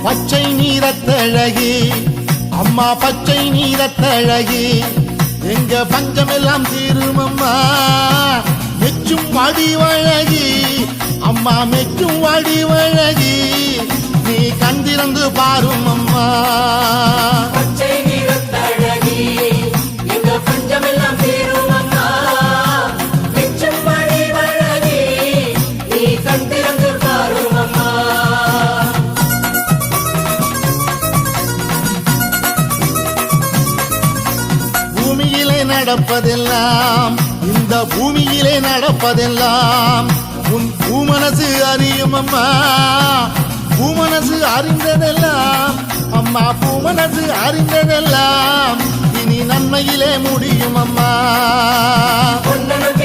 பச்சை நீரத்தழகி அம்மா பச்சை நீரத்தழகி எங்க பஞ்சமெல்லாம் தீருமம்மா மெச்சும் வடிவழகி அம்மா மெச்சும் வடிவழகி நீ கண் திறந்து பாரும் அம்மா பச்சை நீரத்தழகி எங்க பஞ்சமெல்லாம் தீரும் அம்மா மெச்சும் வடிவழகி நீ கண் திறந்து பாரும் அம்மா பூமியிலே நடப்பதெல்லாம் இந்த பூமியிலே நடப்பதெல்லாம் உன் பூமனசு அறியும் அம்மா பூமனசு அறிந்ததெல்லாம் அம்மா பூமனசு அறிந்ததெல்லாம் இனி நன்மையிலே முடியும் அம்மா பொன்னனுக்கு